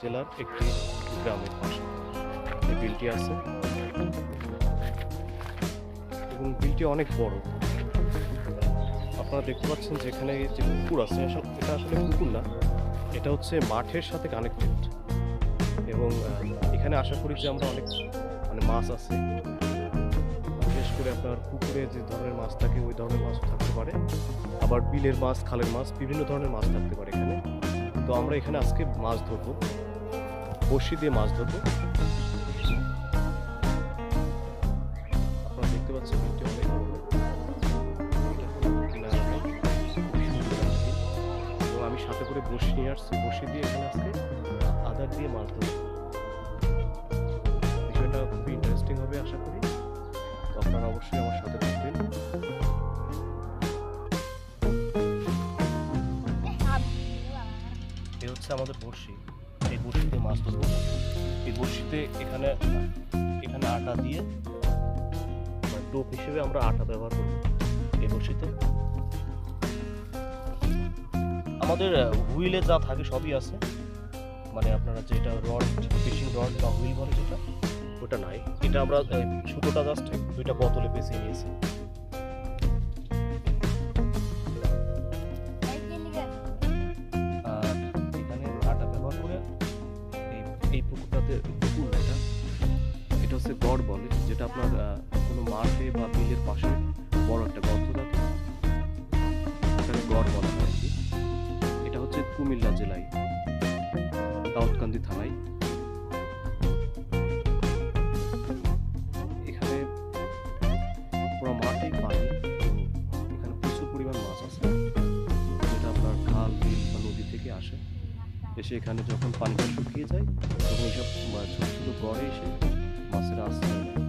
জেলার একটি গ্রামের পাশে এই বিলটি আছে এবং বিলটি অনেক বড়। আপনারা দেখতে পাচ্ছেন যে এখানে যে পুকুর আছে, এটা আসলে পুকুর না, এটা হচ্ছে মাঠের সাথে কানেক্টেড। এবং এখানে আশা করি যে আমরা অনেক মাছ আছে, বিশেষ করে আপনার পুকুরে যে ধরনের মাছ থাকে ওই ধরনের মাছ থাকতে পারে, আবার বিলের মাছ, খালের মাছ, বিভিন্ন ধরনের মাছ থাকতে পারে এখানে। তো আমরা এখানে আজকে মাছ ধরবো, বড়শি দিয়ে মাছ ধরবো। আপনারা দেখতে পাচ্ছেন বিলটি অনেক বড়, এবং আমি সাথে করে বড়শি নিয়ে আসছি, বড়শি দিয়ে এখানে আজকে আদার দিয়ে মাছ ধরবো। বিষয়টা খুবই ইন্টারেস্টিং হবে আশা করি, তো আপনারা অবশ্যই আমার সাথে থাকবেন। এই হচ্ছে আমাদের বড়শি, এই বড়শিতে মাছ ধরবো। এই বড়শিতে এখানে আটা দিয়ে টোপ হিসেবে আমরা আটা ব্যবহার করবো এই বড়শিতে। আমাদের হুইলে যা থাকে সবই আছে, আপনারা যেটা রড, ফিশিং রড বা হুইল বলে যেটা, ওটা নাই। এটা আমরা সুতোটা জাস্ট দুইটা বোতলে পেঁচিয়ে নিয়েছি। আর এখানে আটা ব্যবহার করে এই পুকুরটাতে, পুকুর না এটা হচ্ছে গড় বলে, যেটা আপনার কোনো মাঠে বা বিলের পাশে বড় একটা গর্ত থাকে, এখানে গড় বলা হয় আর কি। এটা হচ্ছে কুমিল্লা জেলায়, দাউদকান্দি থানায়। এখানে পুরো মাঠে পানি, এখানে প্রচুর পরিমাণ মাছ আছে, যেটা আপনার খাল, বিল বা নদী থেকে আসে। এসে এখানে যখন পানিটা শুকিয়ে যায় তখন এইসব ছোট ছোট গড়ে এসে মাছের আশ্রয় নেয়।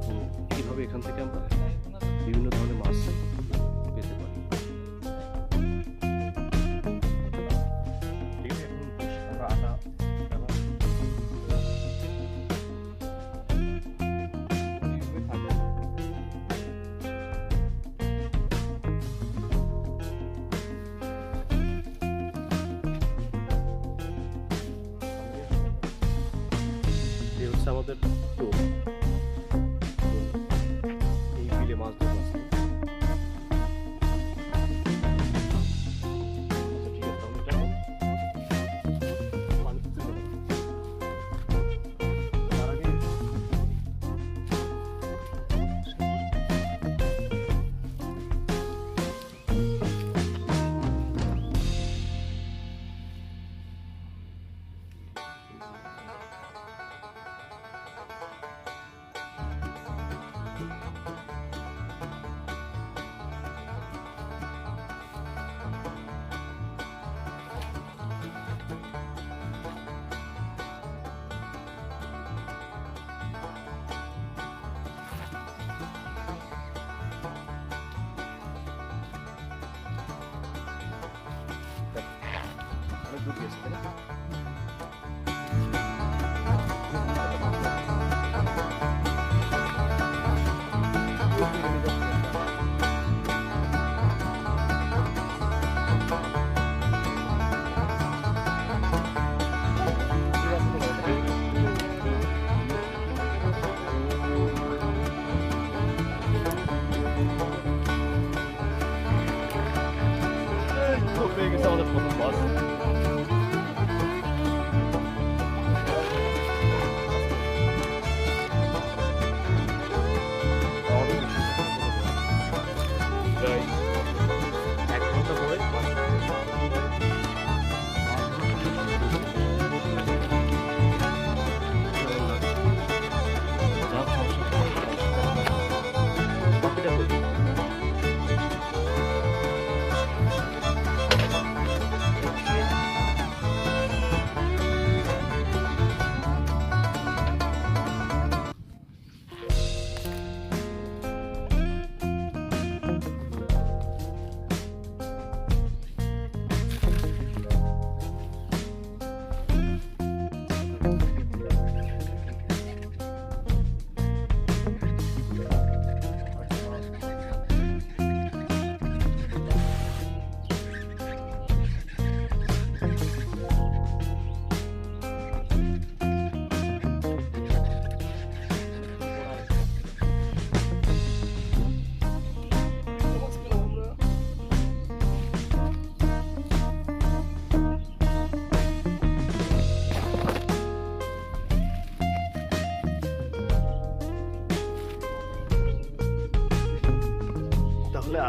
তো এইভাবে এখান থেকে আমরা বিভিন্ন ধরনের মাছ পেতে পারি। ঠিক আছে, এখন আমরা আটা আমাদের তো এই বিলে মাছ ধরা আছে। ঠিক আছে, তার আগে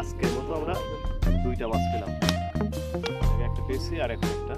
আজকের মতো আমরা দুইটা মাছ পেলাম, একটা পেয়েছি আর এখন একটা